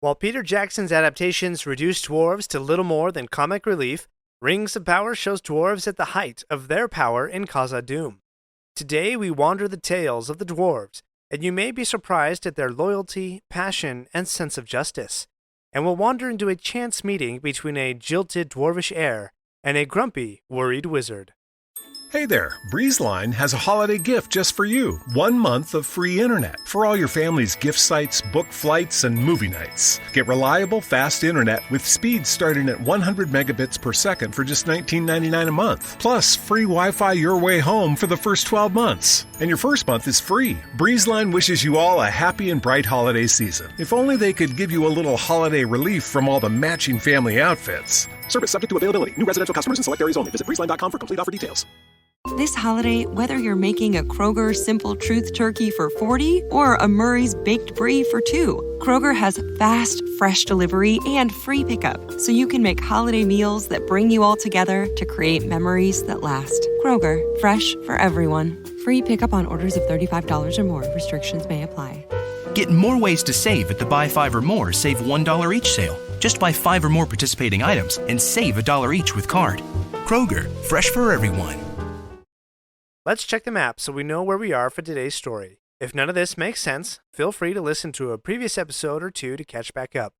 While Peter Jackson's adaptations reduced dwarves to little more than comic relief, Rings of Power shows dwarves at the height of their power in Khazad-dum. Today we wander the tales of the dwarves, and you may be surprised at their loyalty, passion, and sense of justice. And we'll wander into a chance meeting between a jilted dwarvish heir and a grumpy, worried wizard. Hey there, BreezeLine has a holiday gift just for you. 1 month of free internet for all your family's gift sites, book flights, and movie nights. Get reliable, fast internet with speeds starting at 100 megabits per second for just $19.99 a month. Plus, free Wi-Fi your way home for the first 12 months. And your first month is free. BreezeLine wishes you all a happy and bright holiday season. If only they could give you a little holiday relief from all the matching family outfits. Service subject to availability. New residential customers in select areas only. Visit breezeline.com for complete offer details. This holiday, whether you're making a Kroger Simple Truth turkey for 40 or a Murray's Baked Brie for 2, Kroger has fast, fresh delivery and free pickup, so you can make holiday meals that bring you all together to create memories that last. Kroger, fresh for everyone. Free pickup on orders of $35 or more. Restrictions may apply. Get more ways to save at the Buy 5 or More Save $1 each sale. Just buy 5 or more participating items and save $1 each with card. Kroger, fresh for everyone. Let's check the map so we know where we are for today's story. If none of this makes sense, feel free to listen to a previous episode or two to catch back up.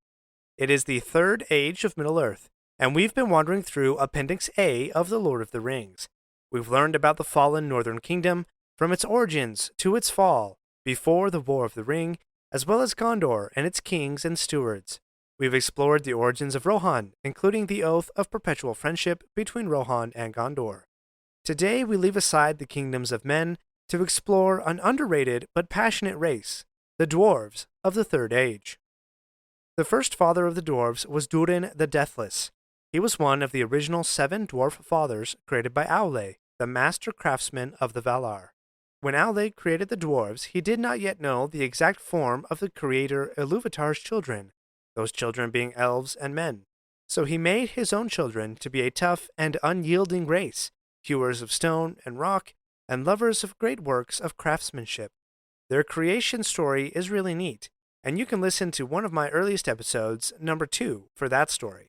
It is the third age of Middle-earth, and we've been wandering through Appendix A of The Lord of the Rings. We've learned about the fallen Northern Kingdom, from its origins to its fall, before the War of the Ring, as well as Gondor and its kings and stewards. We've explored the origins of Rohan, including the oath of perpetual friendship between Rohan and Gondor. Today we leave aside the kingdoms of men to explore an underrated but passionate race, the dwarves of the Third Age. The first father of the dwarves was Durin the Deathless. He was one of the original 7 dwarf fathers created by Aule, the master craftsman of the Valar. When Aule created the dwarves, he did not yet know the exact form of the creator Ilúvatar's children, those children being elves and men. So he made his own children to be a tough and unyielding race, hewers of stone and rock, and lovers of great works of craftsmanship. Their creation story is really neat, and you can listen to one of my earliest episodes, number 2, for that story.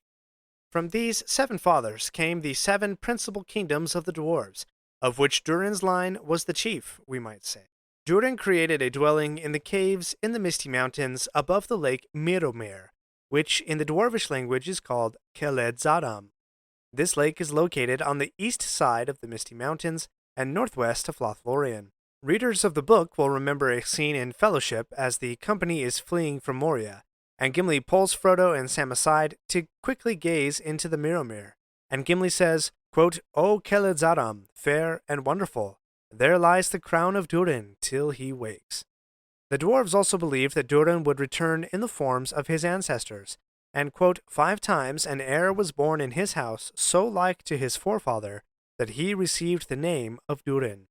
From these 7 fathers came the 7 principal kingdoms of the dwarves, of which Durin's line was the chief, we might say. Durin created a dwelling in the caves in the Misty Mountains above the lake Miromir, which in the dwarvish language is called Khazad-dum. This lake is located on the east side of the Misty Mountains and northwest of Lothlorien. Readers of the book will remember a scene in Fellowship as the company is fleeing from Moria, and Gimli pulls Frodo and Sam aside to quickly gaze into the Miromir, and Gimli says, quote, "O Khazad-dum, fair and wonderful, there lies the crown of Durin till he wakes." The dwarves also believed that Durin would return in the forms of his ancestors, and, quote, 5 times an heir was born in his house so like to his forefather that he received the name of Durin.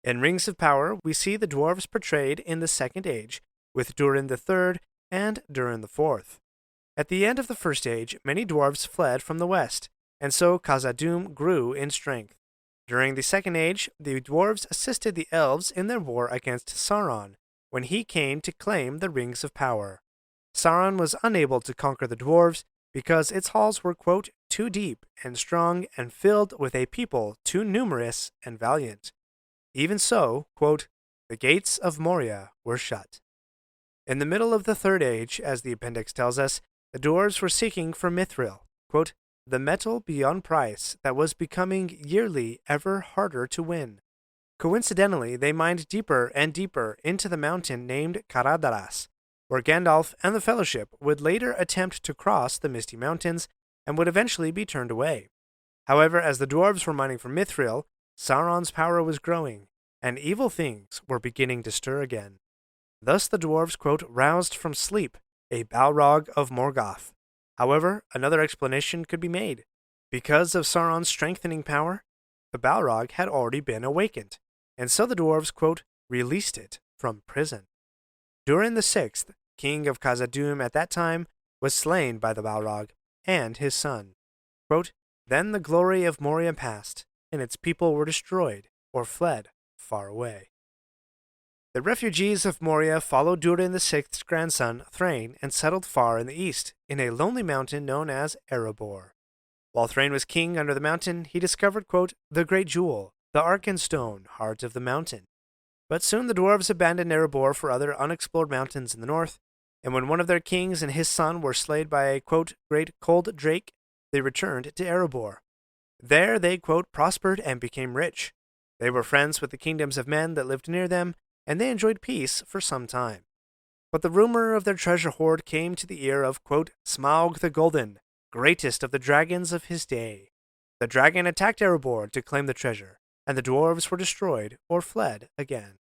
In Rings of Power, we see the dwarves portrayed in the Second Age, with Durin the Third and Durin the Fourth. At the end of the First Age, many dwarves fled from the west, and so Khazad-dum grew in strength. During the Second Age, the dwarves assisted the elves in their war against Sauron, when he came to claim the Rings of Power. Sauron was unable to conquer the dwarves because its halls were, quote, too deep and strong and filled with a people too numerous and valiant. Even so, quote, the gates of Moria were shut. In the middle of the Third Age, as the appendix tells us, the dwarves were seeking for Mithril, quote, the metal beyond price that was becoming yearly ever harder to win. Coincidentally, they mined deeper and deeper into the mountain named Caradaras, where Gandalf and the Fellowship would later attempt to cross the Misty Mountains and would eventually be turned away. However, as the dwarves were mining for Mithril, Sauron's power was growing, and evil things were beginning to stir again. Thus the dwarves, quote, roused from sleep a Balrog of Morgoth. However, another explanation could be made. Because of Sauron's strengthening power, the Balrog had already been awakened, and so the dwarves, quote, released it from prison. Durin the Sixth, king of Khazad-dum at that time, was slain by the Balrog and his son. Quote, then the glory of Moria passed, and its people were destroyed or fled far away. The refugees of Moria followed Durin VI's grandson, Thrain, and settled far in the east, in a lonely mountain known as Erebor. While Thrain was king under the mountain, he discovered, quote, the great jewel, the Arkenstone, heart of the mountain. But soon the dwarves abandoned Erebor for other unexplored mountains in the north, and when one of their kings and his son were slayed by a, quote, great cold drake, they returned to Erebor. There they, quote, prospered and became rich. They were friends with the kingdoms of men that lived near them, and they enjoyed peace for some time. But the rumor of their treasure hoard came to the ear of, quote, Smaug the Golden, greatest of the dragons of his day. The dragon attacked Erebor to claim the treasure, and the dwarves were destroyed or fled again.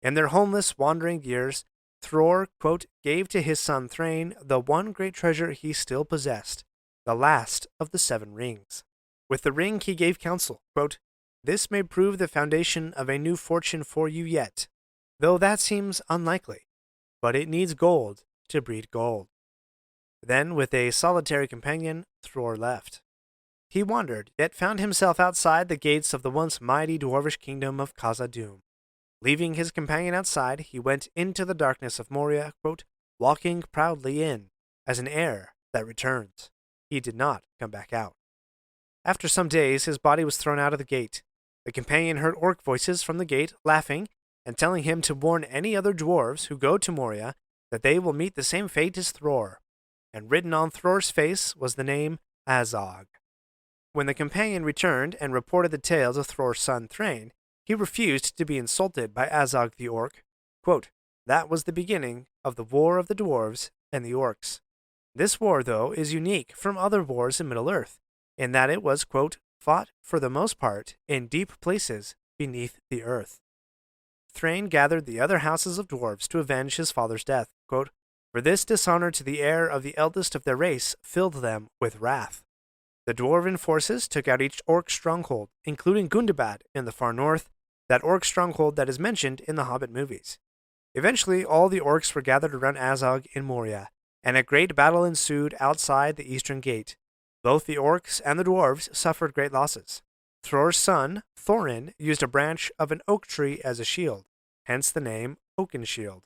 In their homeless, wandering years, Thror, quote, gave to his son Thrain the one great treasure he still possessed, the last of the 7 rings. With the ring he gave counsel, quote, this may prove the foundation of a new fortune for you yet, though that seems unlikely, but it needs gold to breed gold. Then, with a solitary companion, Thror left. He wandered, yet found himself outside the gates of the once mighty dwarvish kingdom of Khazad-dum. Leaving his companion outside, he went into the darkness of Moria, quote, walking proudly in, as an heir that returns. He did not come back out. After some days, his body was thrown out of the gate. The companion heard orc voices from the gate, laughing, and telling him to warn any other dwarves who go to Moria that they will meet the same fate as Thror. And written on Thror's face was the name Azog. When the companion returned and reported the tale to Thror's son Thrain, he refused to be insulted by Azog the orc. Quote, that was the beginning of the War of the Dwarves and the Orcs. This war, though, is unique from other wars in Middle-earth, in that it was, quote, fought for the most part in deep places beneath the earth. Thrain gathered the other houses of dwarves to avenge his father's death. Quote, for this dishonor to the heir of the eldest of their race filled them with wrath. The dwarven forces took out each orc stronghold, including Gundabad in the far north, that orc stronghold that is mentioned in the Hobbit movies. Eventually, all the orcs were gathered around Azog in Moria, and a great battle ensued outside the eastern gate. Both the orcs and the dwarves suffered great losses. Thror's son, Thorin, used a branch of an oak tree as a shield, hence the name Oakenshield.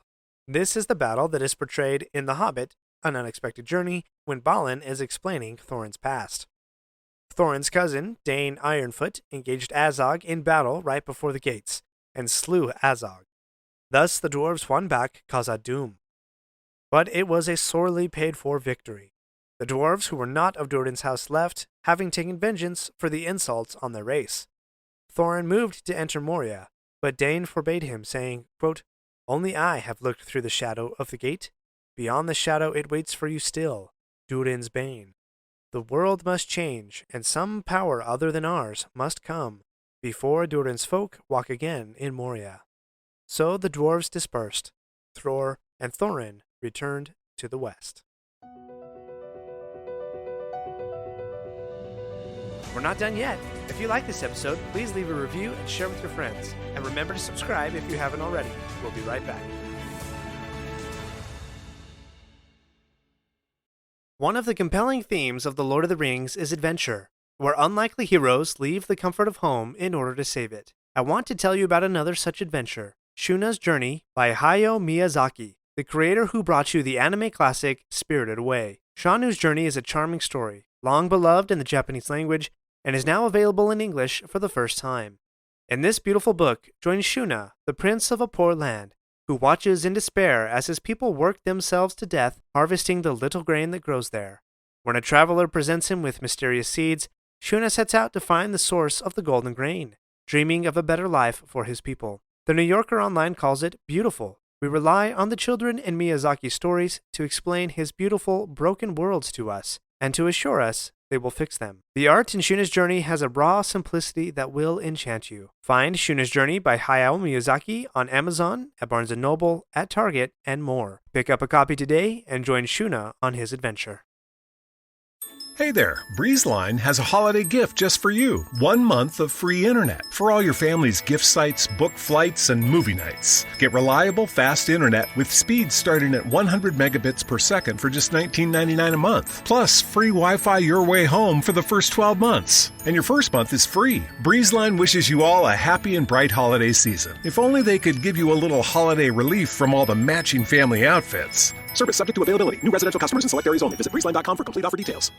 This is the battle that is portrayed in The Hobbit, An Unexpected Journey, when Balin is explaining Thorin's past. Thorin's cousin, Dane Ironfoot, engaged Azog in battle right before the gates, and slew Azog. Thus the dwarves won back Khazad-dum. But it was a sorely paid-for victory. The dwarves who were not of Durin's house left, having taken vengeance for the insults on their race. Thorin moved to enter Moria, but Dane forbade him, saying, quote, only I have looked through the shadow of the gate. Beyond the shadow it waits for you still, Durin's bane. The world must change, and some power other than ours must come, before Durin's folk walk again in Moria. So the dwarves dispersed. Thror and Thorin returned to the west. We're not done yet. If you like this episode, please leave a review and share with your friends. And remember to subscribe if you haven't already. We'll be right back. One of the compelling themes of The Lord of the Rings is adventure, where unlikely heroes leave the comfort of home in order to save it. I want to tell you about another such adventure, Shuna's Journey by Hayao Miyazaki, the creator who brought you the anime classic Spirited Away. Shuna's Journey is a charming story, long beloved in the Japanese language, and is now available in English for the first time. In this beautiful book, join Shuna, the prince of a poor land, who watches in despair as his people work themselves to death harvesting the little grain that grows there. When a traveler presents him with mysterious seeds, Shuna sets out to find the source of the golden grain, dreaming of a better life for his people. The New Yorker Online calls it beautiful. We rely on the children in Miyazaki's stories to explain his beautiful, broken worlds to us, and to assure us they will fix them. The art in Shuna's Journey has a raw simplicity that will enchant you. Find Shuna's Journey by Hayao Miyazaki on Amazon, at Barnes & Noble, at Target, and more. Pick up a copy today and join Shuna on his adventure. Hey there, BreezeLine has a holiday gift just for you. 1 month of free internet for all your family's gift sites, book flights, and movie nights. Get reliable, fast internet with speeds starting at 100 megabits per second for just $19.99 a month. Plus, free Wi-Fi your way home for the first 12 months. And your first month is free. BreezeLine wishes you all a happy and bright holiday season. If only they could give you a little holiday relief from all the matching family outfits. Service subject to availability. New residential customers in select areas only. Visit breezeline.com for complete offer details.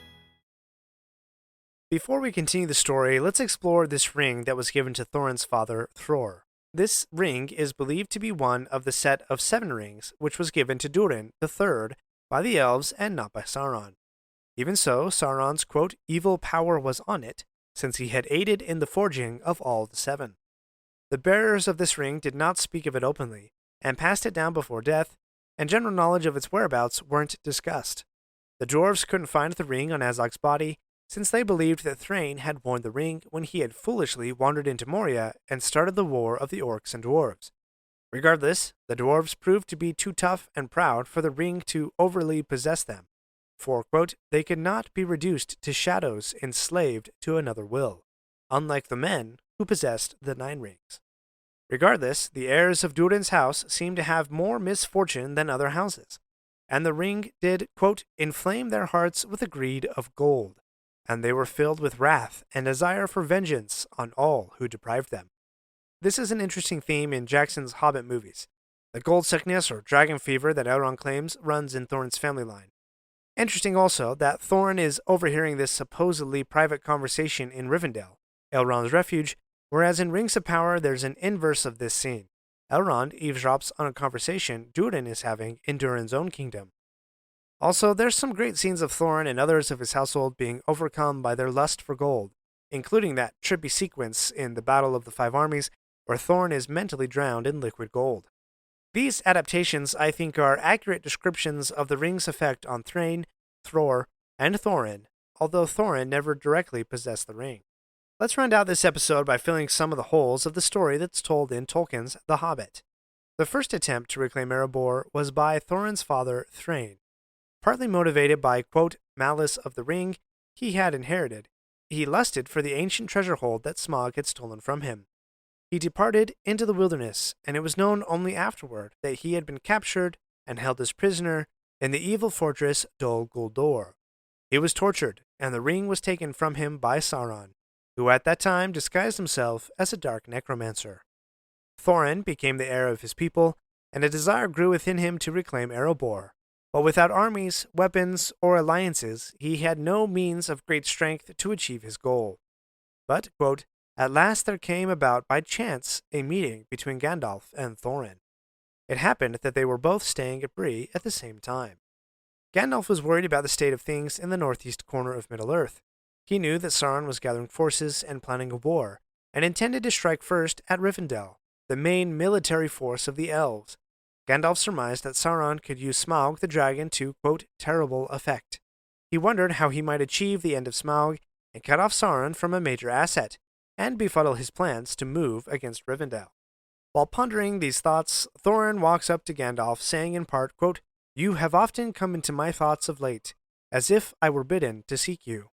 Before we continue the story, let's explore this ring that was given to Thorin's father, Thror. This ring is believed to be one of the set of 7 rings which was given to Durin the Third by the elves and not by Sauron. Even so, Sauron's, quote, evil power was on it, since he had aided in the forging of all the 7. The bearers of this ring did not speak of it openly, and passed it down before death, and general knowledge of its whereabouts weren't discussed. The dwarves couldn't find the ring on Azog's body, since they believed that Thrain had worn the ring when he had foolishly wandered into Moria and started the war of the orcs and dwarves. Regardless, the dwarves proved to be too tough and proud for the ring to overly possess them, for, quote, they could not be reduced to shadows enslaved to another will, unlike the men who possessed the 9 rings. Regardless, the heirs of Durin's house seemed to have more misfortune than other houses, and the ring did, quote, inflame their hearts with a greed of gold, and they were filled with wrath and desire for vengeance on all who deprived them. This is an interesting theme in Jackson's Hobbit movies. The gold sickness or dragon fever that Elrond claims runs in Thorin's family line. Interesting also that Thorin is overhearing this supposedly private conversation in Rivendell, Elrond's refuge, whereas in Rings of Power there's an inverse of this scene. Elrond eavesdrops on a conversation Durin is having in Durin's own kingdom. Also, there's some great scenes of Thorin and others of his household being overcome by their lust for gold, including that trippy sequence in the Battle of the 5 Armies where Thorin is mentally drowned in liquid gold. These adaptations, I think, are accurate descriptions of the ring's effect on Thrain, Thror, and Thorin, although Thorin never directly possessed the ring. Let's round out this episode by filling some of the holes of the story that's told in Tolkien's The Hobbit. The first attempt to reclaim Erebor was by Thorin's father, Thrain. Partly motivated by, quote, malice of the ring he had inherited, he lusted for the ancient treasure hold that Smaug had stolen from him. He departed into the wilderness, and it was known only afterward that he had been captured and held as prisoner in the evil fortress Dol Guldur. He was tortured, and the ring was taken from him by Sauron, who at that time disguised himself as a dark necromancer. Thorin became the heir of his people, and a desire grew within him to reclaim Erebor. But without armies, weapons, or alliances, he had no means of great strength to achieve his goal. But, quote, at last there came about by chance a meeting between Gandalf and Thorin. It happened that they were both staying at Bree at the same time. Gandalf was worried about the state of things in the northeast corner of Middle-earth. He knew that Sauron was gathering forces and planning a war, and intended to strike first at Rivendell, the main military force of the elves. Gandalf surmised that Sauron could use Smaug the dragon to, quote, terrible effect. He wondered how he might achieve the end of Smaug and cut off Sauron from a major asset, and befuddle his plans to move against Rivendell. While pondering these thoughts, Thorin walks up to Gandalf, saying in part, quote, you have often come into my thoughts of late, as if I were bidden to seek you.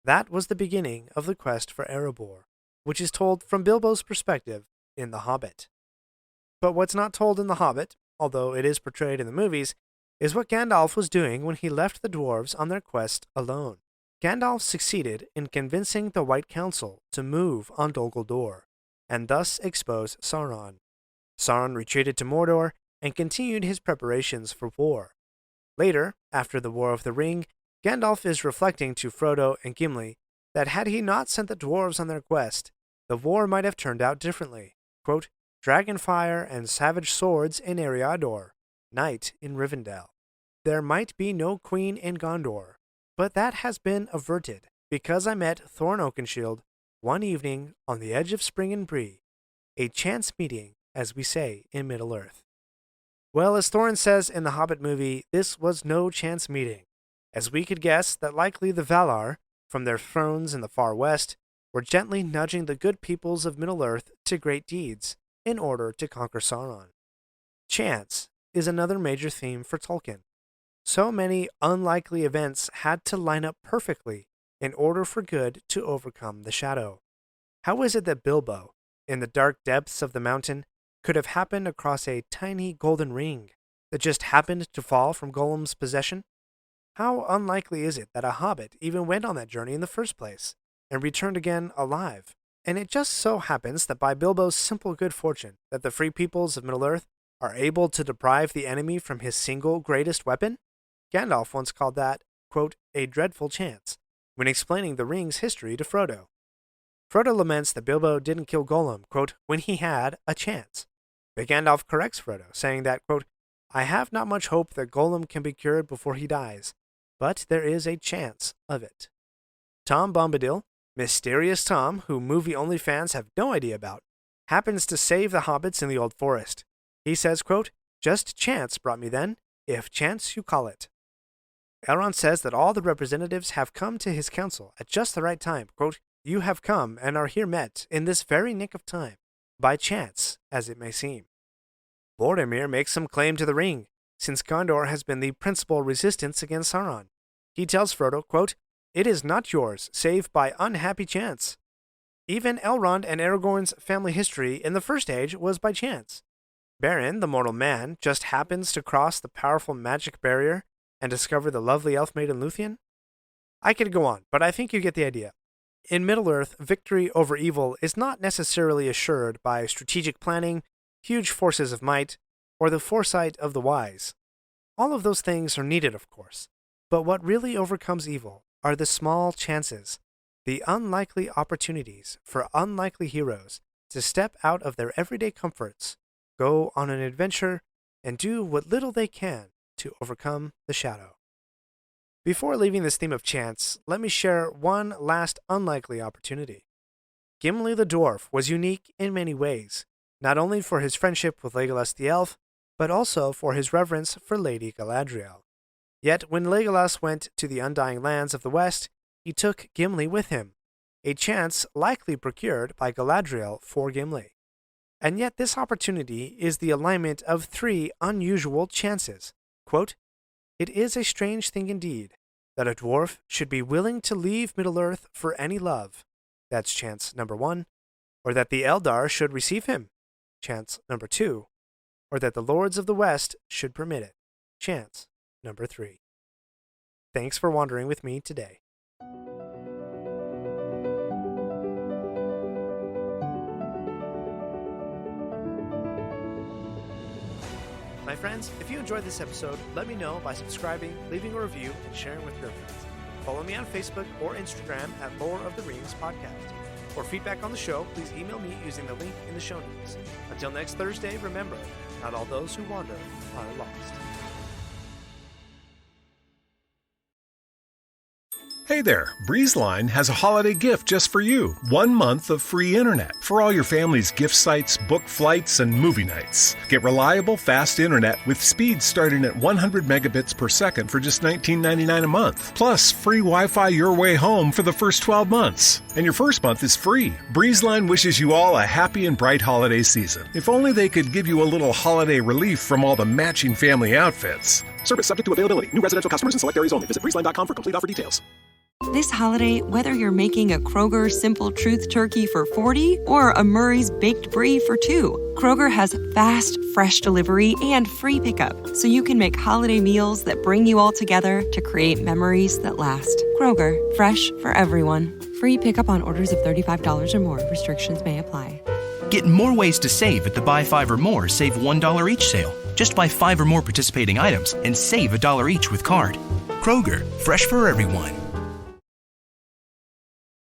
That was the beginning of the quest for Erebor, which is told from Bilbo's perspective in The Hobbit. But what's not told in The Hobbit, although it is portrayed in the movies, is what Gandalf was doing when he left the dwarves on their quest alone. Gandalf succeeded in convincing the White Council to move on Dol Guldur, and thus expose Sauron. Sauron retreated to Mordor and continued his preparations for war. Later, after the War of the Ring, Gandalf is reflecting to Frodo and Gimli that had he not sent the dwarves on their quest, the war might have turned out differently. Quote, dragonfire and savage swords in Eriador, night in Rivendell. There might be no queen in Gondor, but that has been averted because I met Thorin Oakenshield one evening on the edge of spring in Bree, a chance meeting, as we say in Middle-earth. Well, as Thorin says in the Hobbit movie, this was no chance meeting, as we could guess that likely the Valar, from their thrones in the far west, were gently nudging the good peoples of Middle-earth to great deeds in order to conquer Sauron. Chance is another major theme for Tolkien. so many unlikely events had to line up perfectly in order for good to overcome the shadow. How is it that Bilbo, in the dark depths of the mountain, could have happened across a tiny golden ring that just happened to fall from Gollum's possession? How unlikely is it that a hobbit even went on that journey in the first place and returned again alive? And it just so happens that by Bilbo's simple good fortune that the free peoples of Middle-earth are able to deprive the enemy from his single greatest weapon? Gandalf once called that, quote, a dreadful chance, when explaining the ring's history to Frodo. Frodo laments that Bilbo didn't kill Gollum, quote, when he had a chance. But Gandalf corrects Frodo, saying that, quote, I have not much hope that Gollum can be cured before he dies, but there is a chance of it. Tom Bombadil, Mysterious Tom, who movie-only fans have no idea about, happens to save the hobbits in the Old Forest. He says, quote, just chance brought me then, if chance you call it. Elrond says that all the representatives have come to his council at just the right time. Quote, you have come and are here met in this very nick of time, by chance, as it may seem. Boromir makes some claim to the ring, since Gondor has been the principal resistance against Sauron. He tells Frodo, quote, it is not yours, save by unhappy chance. Even Elrond and Aragorn's family history in the First Age was by chance. Beren, the mortal man, just happens to cross the powerful magic barrier and discover the lovely elf maiden Luthien? I could go on, but I think you get the idea. In Middle-earth, victory over evil is not necessarily assured by strategic planning, huge forces of might, or the foresight of the wise. All of those things are needed, of course, but what really overcomes evil are the small chances, the unlikely opportunities for unlikely heroes to step out of their everyday comforts, go on an adventure, and do what little they can to overcome the shadow. Before leaving this theme of chance, let me share one last unlikely opportunity. Gimli the dwarf was unique in many ways, not only for his friendship with Legolas the elf, but also for his reverence for Lady Galadriel. Yet when Legolas went to the Undying Lands of the West, he took Gimli with him, a chance likely procured by Galadriel for Gimli. And yet this opportunity is the alignment of three unusual chances. Quote, it is a strange thing indeed that a dwarf should be willing to leave Middle-earth for any love. That's chance number 1. Or that the Eldar should receive him. Chance number 2. Or that the lords of the West should permit it. Chance number 3. Thanks for wandering with me today. My friends, if you enjoyed this episode, let me know by subscribing, leaving a review, and sharing with your friends. Follow me on Facebook or Instagram at Lore of the Rings Podcast. For feedback on the show, please email me using the link in the show notes. Until next Thursday, remember, not all those who wander are lost. Hey there, BreezeLine has a holiday gift just for you. 1 month of free internet for all your family's gift sites, book flights, and movie nights. Get reliable, fast internet with speeds starting at 100 megabits per second for just $19.99 a month. Plus, free Wi-Fi your way home for the first 12 months. And your first month is free. BreezeLine wishes you all a happy and bright holiday season. If only they could give you a little holiday relief from all the matching family outfits. Service subject to availability. New residential customers in select areas only. Visit breezeline.com for complete offer details. This holiday, whether you're making a Kroger Simple Truth turkey for 40 or a Murray's Baked Brie for 2, Kroger has fast, fresh delivery and free pickup, so you can make holiday meals that bring you all together to create memories that last. Kroger, fresh for everyone. Free pickup on orders of $35 or more. Restrictions may apply. Get more ways to save at the Buy 5 or More Save $1 each sale. Just buy 5 or more participating items and save $1 each with card. Kroger, fresh for everyone.